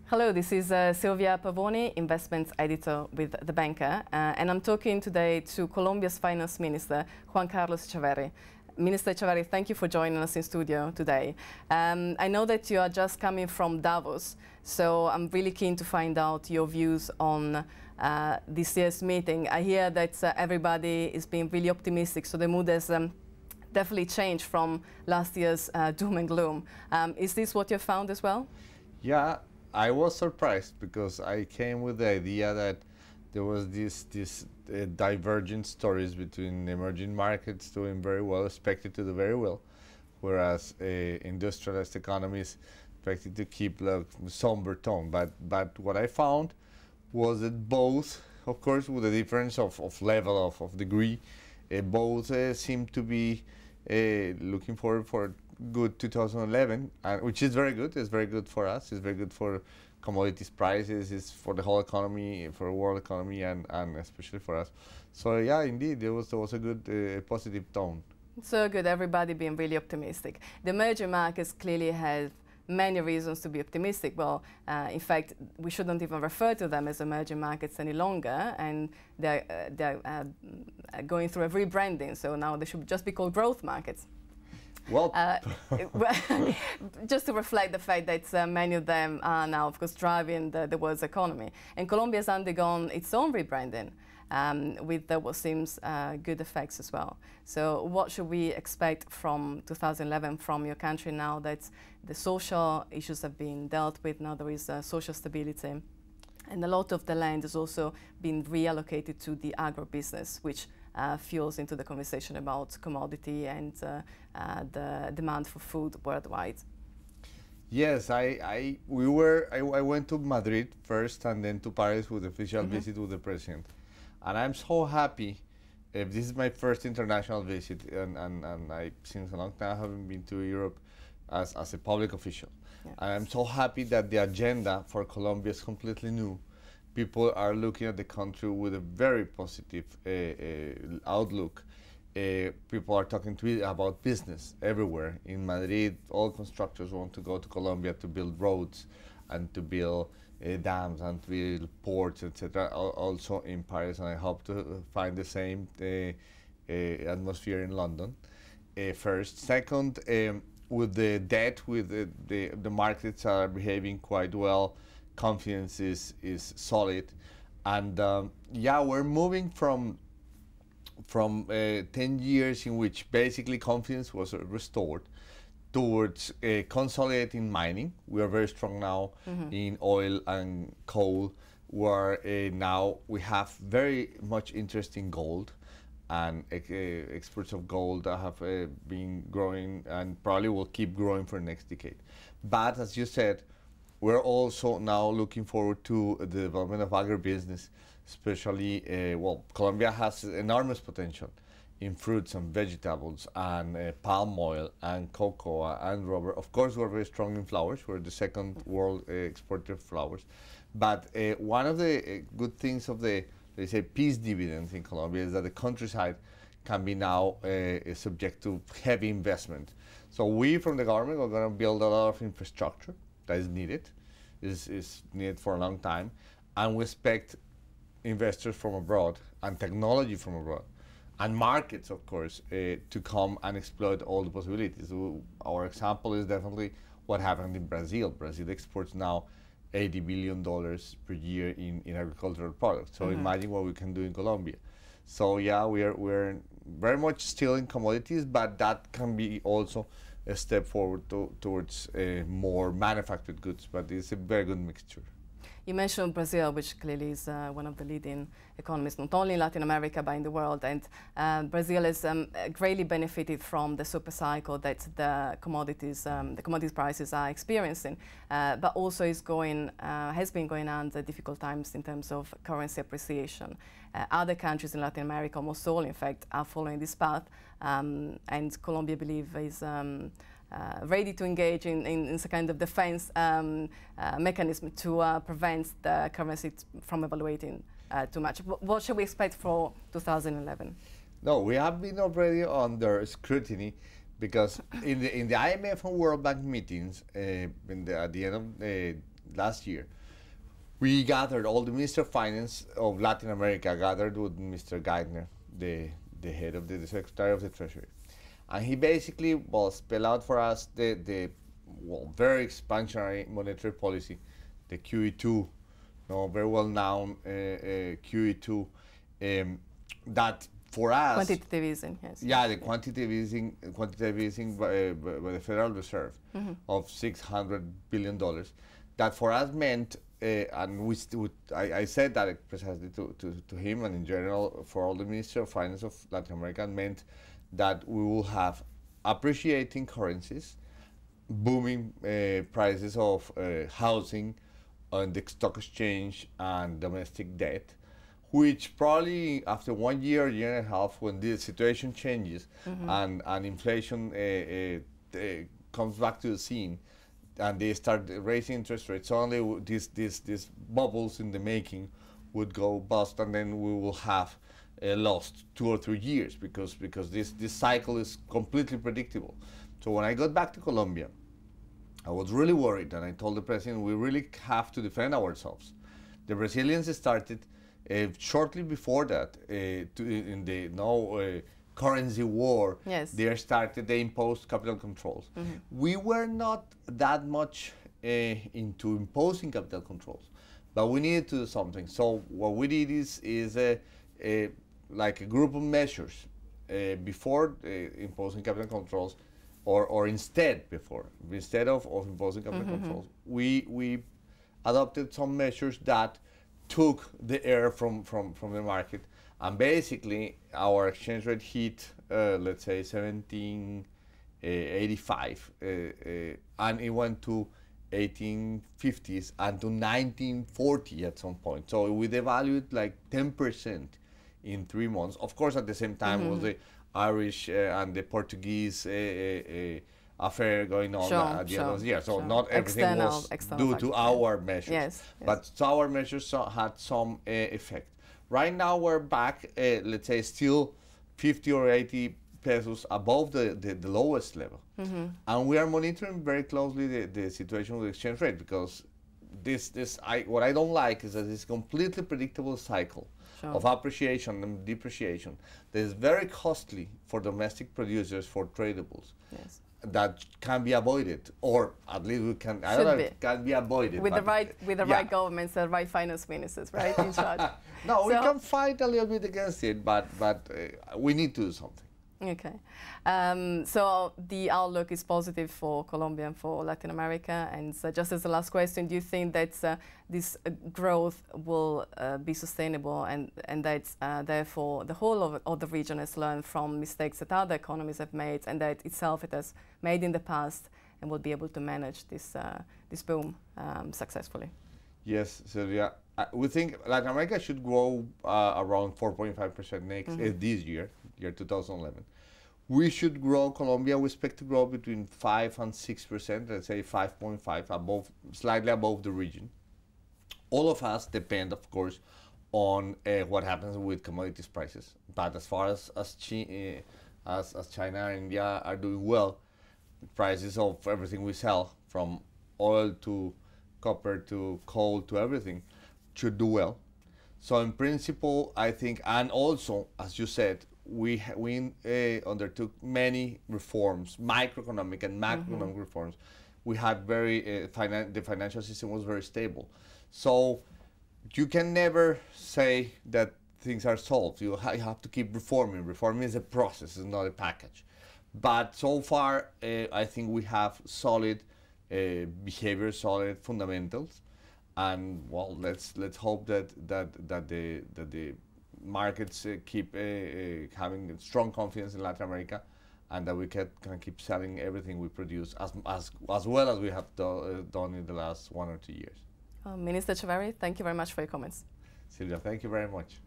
Hello, this is Silvia Pavoni, investments editor with The Banker, and I'm talking today to Colombia's finance minister, Juan Echeverry. Minister Echeverry, thank you for joining us in studio today. I know that you are just coming from Davos, so I'm really keen to find out your views on this year's meeting. I hear that everybody is being really optimistic, so the mood has definitely changed from last year's doom and gloom. Is this what you found as well? Yeah, I was surprised because I came with the idea that there was this divergent stories between emerging markets doing very well, expected to do very well, whereas industrialized economies expected to keep like somber tone. But what I found was that both, of course, with a difference of level of degree, both seem to be looking forward for good 2011, which is very good. It's very good for us. It's very good for commodities prices. It's for the whole economy, for the world economy, and especially for us. So yeah, indeed, there was a good positive tone. So good, everybody being really optimistic. The emerging markets clearly have many reasons to be optimistic. Well, in fact, we shouldn't even refer to them as emerging markets any longer, and they're going through a rebranding. So now they should just be called growth markets. Well, just to reflect the fact that many of them are now, of course, driving the world's economy. And Colombia has undergone its own rebranding with what seems good effects as well. So what should we expect from 2011 from your country now that the social issues have been dealt with, now there is social stability, and a lot of the land has also been reallocated to the agribusiness, which fuels into the conversation about commodity and the demand for food worldwide. Yes, I went to Madrid first and then to Paris with official visit with the president, and I'm so happy. This is my first international visit, and I since a long time haven't been to Europe as a public official. Yes. And I'm so happy that the agenda for Colombia is completely new. People are looking at the country with a very positive outlook. People are talking to me about business everywhere. In Madrid, all constructors want to go to Colombia to build roads and to build dams and to build ports, etc. Also in Paris, and I hope to find the same atmosphere in London. First. Second, with the debt, with the markets are behaving quite well. Confidence is solid, and yeah, we're moving from 10 years in which basically confidence was restored towards consolidating mining. We are very strong now in oil and coal, where now we have very much interest in gold, and exports of gold have been growing and probably will keep growing for the next decade. But as you said, we're also now looking forward to the development of agribusiness, especially, well, Colombia has enormous potential in fruits and vegetables and palm oil and cocoa and rubber. Of course, we're very strong in flowers. We're the second world exporter of flowers. But one of the good things of the, they say, peace dividends in Colombia is that the countryside can be now subject to heavy investment. So we from the government are going to build a lot of infrastructure that is needed, is needed for a long time, and we expect investors from abroad and technology from abroad and markets, of course, to come and exploit all the possibilities. So our example is definitely what happened in Brazil. Brazil exports now $80 billion per year in agricultural products. So imagine what we can do in Colombia. So yeah, we're very much still in commodities, but that can be also a step forward towards more manufactured goods, but it's a very good mixture. You mentioned Brazil, which clearly is one of the leading economies, not only in Latin America, but in the world. And Brazil has greatly benefited from the super cycle that the commodities prices are experiencing, but also has been going under difficult times in terms of currency appreciation. Other countries in Latin America, almost all, in fact, are following this path, and Colombia, I believe, is ready to engage in some kind of defense mechanism to prevent the currency from evaluating too much. What should we expect for 2011? No, we have been already under scrutiny because in the IMF and World Bank meetings at the end of last year, we gathered all the Minister of Finance of Latin America gathered with Mr. Geithner, the head of the Secretary of the Treasury, and he basically spelled out for us the very expansionary monetary policy, the QE2, very well known QE2, that for us quantitative easing, yes. Yeah, the quantitative easing by the Federal Reserve of $600 billion. That for us meant, and I said that precisely to him and in general for all the Ministry of Finance of Latin America, meant that we will have appreciating currencies, booming prices of housing on the stock exchange and domestic debt, which probably after 1 year, year and a half, when the situation changes and inflation comes back to the scene and they start raising interest rates, suddenly these bubbles in the making would go bust, and then we will have lost 2 or 3 years because this cycle is completely predictable. So when I got back to Colombia, I was really worried, and I told the president we really have to defend ourselves. The Brazilians started shortly before that, in the currency war, yes. They imposed capital controls. We were not that much into imposing capital controls, but we needed to do something. So what we did is like a group of measures before imposing capital controls, or instead of imposing capital controls, we adopted some measures that took the air from the market, and basically our exchange rate hit let's say 1785 and it went to 1850s and to 1940 at some point. So we devalued like 10% in 3 months. Of course, at the same time was the Irish and the Portuguese affair going on at the end of the year. So not everything was due to our measures. Yes, but our measures had some effect. Right now we're back, let's say, still 50 or 80 pesos above the lowest level. And we are monitoring very closely the situation with the exchange rate, because what I don't like is that this completely predictable cycle of appreciation and depreciation that is very costly for domestic producers, for tradables. Yes. That can be avoided, or at least we can. I don't know if it can be avoided with the right governments, the right finance ministers, right in charge. No, we can fight a little bit against it, but we need to do something. Okay, so the outlook is positive for Colombia and for Latin America. And just as the last question, do you think that this growth will be sustainable, and that therefore the whole of the region has learned from mistakes that other economies have made, and that itself it has made in the past, and will be able to manage this boom successfully? Yes, Sylvia. We think Latin America should grow around 4.5% next this year 2011. We should grow, Colombia, we expect to grow between 5 and 6%, let's say 5.5, slightly above the region. All of us depend, of course, on what happens with commodities prices. But as far as China and India are doing well, the prices of everything we sell, from oil to copper to coal to everything, should do well. So in principle, I think, and also, as you said, we undertook many reforms, microeconomic and macroeconomic reforms. We had the financial system was very stable. So you can never say that things are solved. You have to keep reforming. Reforming is a process, it's not a package. But so far, I think we have solid behavior, solid fundamentals. And well, let's hope that the markets keep having strong confidence in Latin America, and that we can keep selling everything we produce as well as we have done in the last 1 or 2 years. Minister Echeverry, thank you very much for your comments. Silvia, thank you very much.